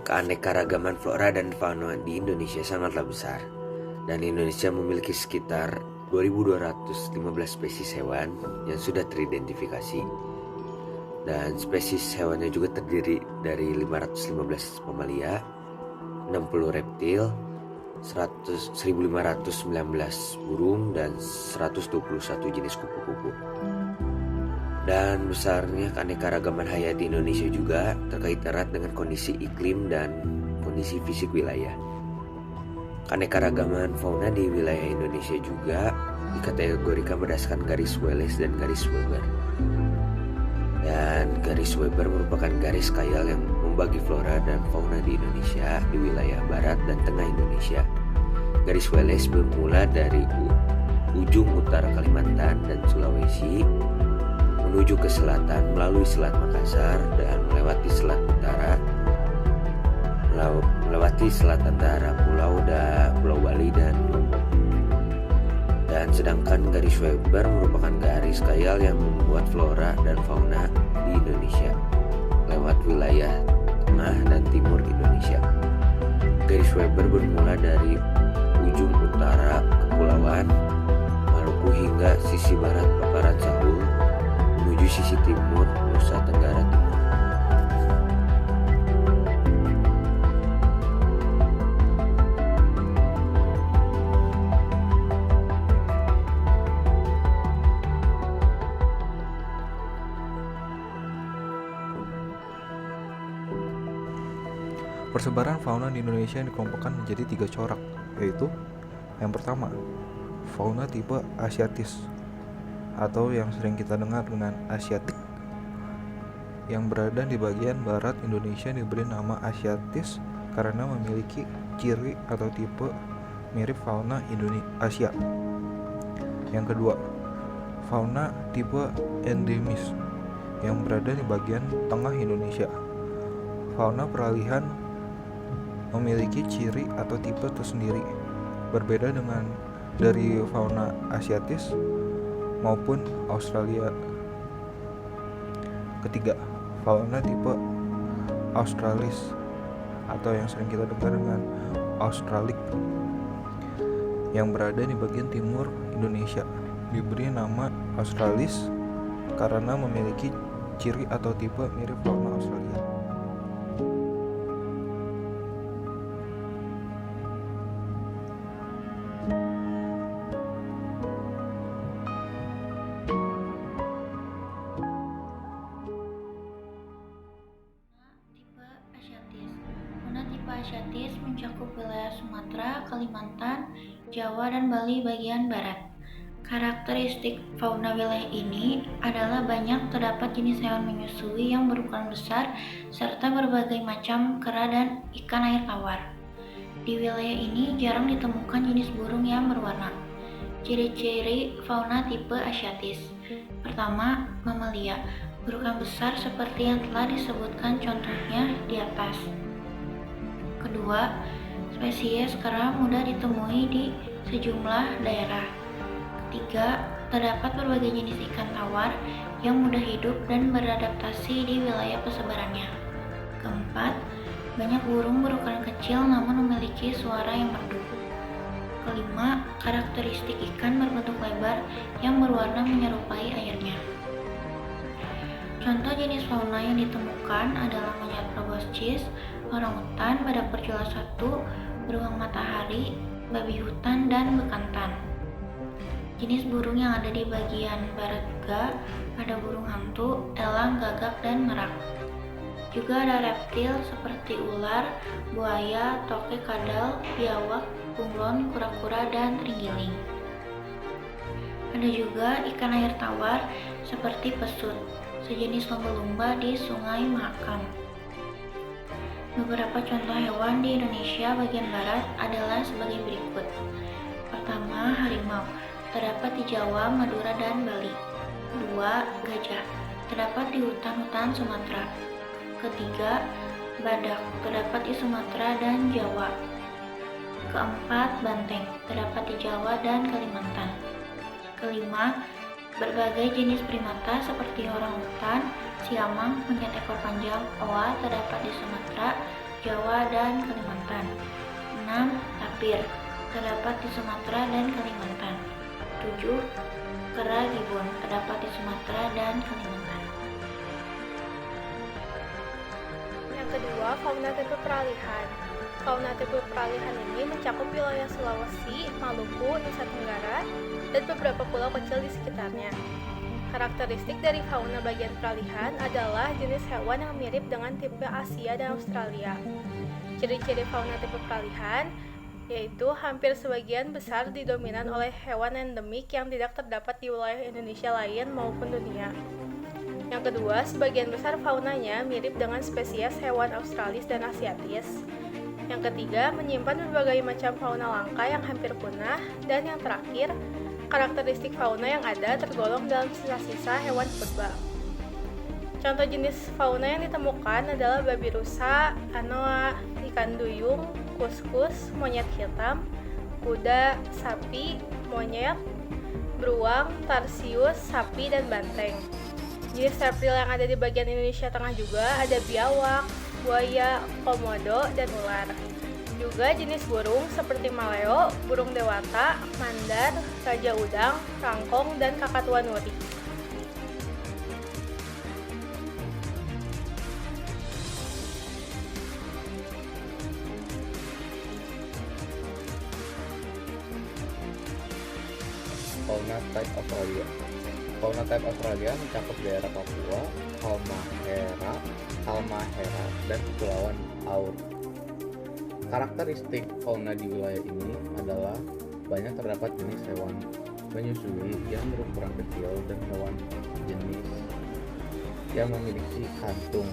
Keanekaragaman flora dan fauna di Indonesia sangatlah besar, dan Indonesia memiliki sekitar 2.215 spesies hewan yang sudah teridentifikasi. Dan spesies hewannya juga terdiri dari 515 mamalia, 60 reptil, 1.519 burung, dan 121 jenis kupu-kupu. Dan besarnya keanekaragaman hayati Indonesia juga terkait erat dengan kondisi iklim dan kondisi fisik wilayah. Keanekaragaman fauna di wilayah Indonesia juga dikategorikan berdasarkan garis Wallace dan garis Weber. Dan garis Weber merupakan garis khayal yang membagi flora dan fauna di Indonesia di wilayah barat dan tengah Indonesia. Garis Wallace bermula dari ujung utara Kalimantan dan Sulawesi menuju ke selatan melalui Selat Makassar dan melewati Selat Utara, melewati Selat Antara Pulau Bali dan Lombok. Dan sedangkan garis Weber merupakan garis khayal yang membuat flora dan fauna di Indonesia lewat wilayah tengah dan timur Indonesia. Garis Weber bermula dari ujung utara Kepulauan Maluku hingga sisi barat paparan Sahul menuju sisi timur Nusa Tenggara Timur. Persebaran fauna di Indonesia dikelompokkan menjadi 3 corak, yaitu yang pertama, fauna tipe Asiatis atau yang sering kita dengar dengan Asiatic, yang berada di bagian barat Indonesia diberi nama Asiatis karena memiliki ciri atau tipe mirip fauna Asia. Yang kedua, fauna tipe endemis yang berada di bagian tengah Indonesia. Fauna peralihan memiliki ciri atau tipe tersendiri, berbeda dari fauna Asiatis maupun Australia. Ketiga, fauna tipe Australis atau yang sering kita dengar dengan Australic, yang berada di bagian timur Indonesia, diberi nama Australis karena memiliki ciri atau tipe mirip fauna Australia. Asiatis mencakup wilayah Sumatera, Kalimantan, Jawa, dan Bali bagian barat. Karakteristik fauna wilayah ini adalah banyak terdapat jenis hewan menyusui yang berukuran besar serta berbagai macam kera dan ikan air tawar. Di wilayah ini jarang ditemukan jenis burung yang berwarna. Ciri-ciri fauna tipe Asiatis. Pertama, mamalia, berukuran besar seperti yang telah disebutkan contohnya di atas. Kedua, spesies kera mudah ditemui di sejumlah daerah. Ketiga, terdapat berbagai jenis ikan tawar yang mudah hidup dan beradaptasi di wilayah persebarannya. Keempat, banyak burung berukuran kecil namun memiliki suara yang merdu. Kelima, karakteristik ikan berbentuk lebar yang berwarna menyerupai airnya. Contoh jenis fauna yang ditemukan adalah monyet proboscis, orangutan, badak bercula 1, beruang matahari, babi hutan, dan bekantan. Jenis burung yang ada di bagian barat juga ada burung hantu, elang, gagak, dan merak. Juga ada reptil seperti ular, buaya, toke, kadal, biawak, bunglon, kura-kura, dan terenggiling. Ada juga ikan air tawar seperti pesut, sejenis lumba-lumba di Sungai Mahakam. Beberapa contoh hewan di Indonesia bagian barat adalah sebagai berikut. Pertama, harimau, terdapat di Jawa, Madura, dan Bali. Kedua, gajah, terdapat di hutan-hutan Sumatera. Ketiga, badak, terdapat di Sumatera dan Jawa. Keempat, banteng, terdapat di Jawa dan Kalimantan. Kelima, berbagai jenis primata seperti orangutan, siamang, monyet ekor panjang, oa terdapat di Sumatera, Jawa, dan Kalimantan. 6. Tapir, terdapat di Sumatera dan Kalimantan. 7. Kera gibbon, terdapat di Sumatera dan Kalimantan. Yang kedua, fauna tipe peralihan. Fauna tipe peralihan ini mencakup wilayah Sulawesi, Maluku, Nusa Tenggara, dan beberapa pulau kecil di sekitarnya. Karakteristik dari fauna bagian peralihan adalah jenis hewan yang mirip dengan tipe Asia dan Australia. Ciri-ciri fauna tipe peralihan yaitu hampir sebagian besar didominan oleh hewan endemik yang tidak terdapat di wilayah Indonesia lain maupun dunia. Yang kedua, sebagian besar faunanya mirip dengan spesies hewan australis dan asiatis. Yang ketiga, menyimpan berbagai macam fauna langka yang hampir punah. Dan yang terakhir, karakteristik fauna yang ada tergolong dalam sisa-sisa hewan purba. Contoh jenis fauna yang ditemukan adalah babi rusa, anoa, ikan duyung, kuskus, monyet hitam, kuda, sapi, monyet, beruang, tarsius, sapi, dan banteng. Jenis reptil yang ada di bagian Indonesia Tengah juga ada biawak, buaya, komodo, dan ular. Juga jenis burung seperti maleo, burung dewata, mandar, raja udang, kangkong, dan kakatua nuri. Fauna type Australia. Fauna type Australia mencakup daerah Papua, Halmahera, dan Kepulauan Aur. Karakteristik fauna di wilayah ini adalah banyak terdapat jenis hewan menyusui yang berukuran kecil dan hewan jenis yang memiliki kantung,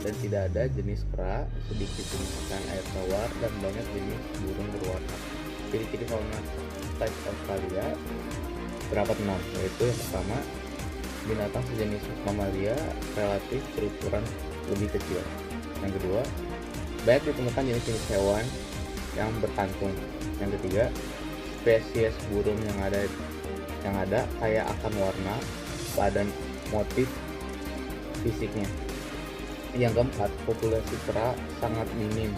dan tidak ada jenis kera, sedikit jenis ikan air tawar, dan banyak jenis burung berwarna. Ciri-ciri fauna type Australia terdapat 6, yaitu yang pertama, binatang sejenis mamalia relatif berukuran lebih kecil. Yang kedua, banyak ditemukan jenis-jenis hewan yang berkantung. Yang ketiga, spesies burung yang ada kaya akan warna, badan, motif fisiknya. Yang keempat, populasi kera sangat minim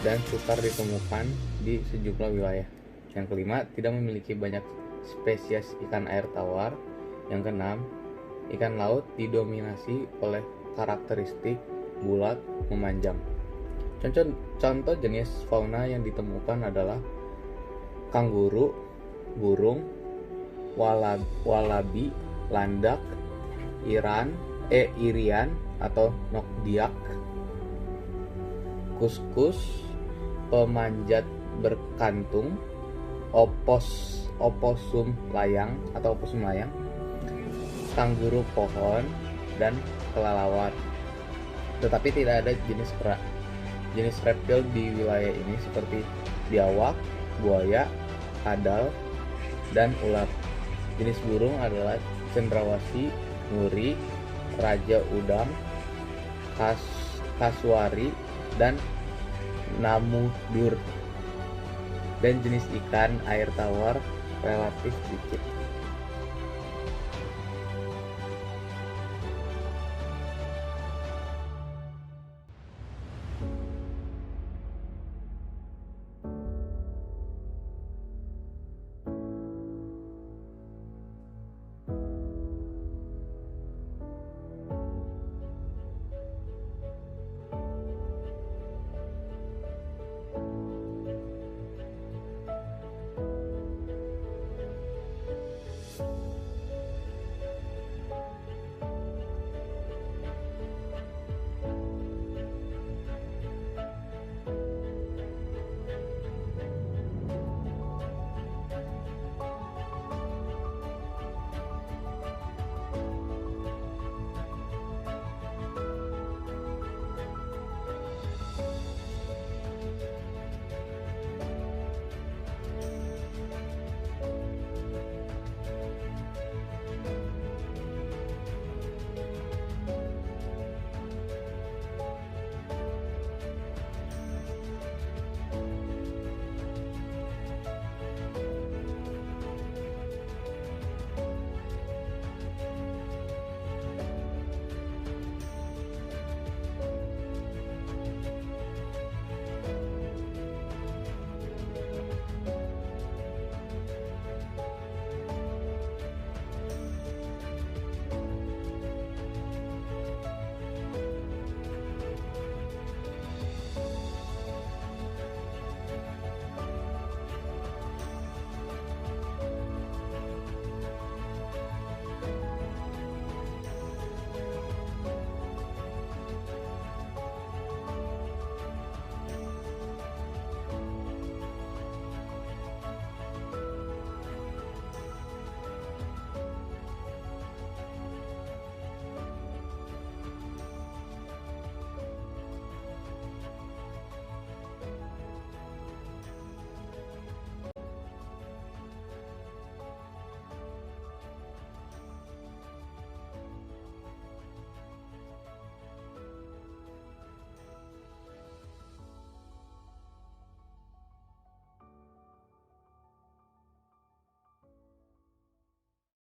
dan sukar ditemukan di sejumlah wilayah. Yang kelima, tidak memiliki banyak spesies ikan air tawar. Yang keenam, ikan laut didominasi oleh karakteristik bulat memanjang. Contoh jenis fauna yang ditemukan adalah kanguru, burung, walabi, landak, irian atau nokdiak, kuskus, pemanjat berkantung, oposum layang, kanguru pohon, dan kelelawar. Tetapi tidak ada jenis kera. Jenis reptil di wilayah ini seperti biawak, buaya, kadal, dan ular. Jenis burung adalah cendrawasih, nguri, raja udang, kasuari, dan namudur. Dan jenis ikan air tawar relatif sedikit.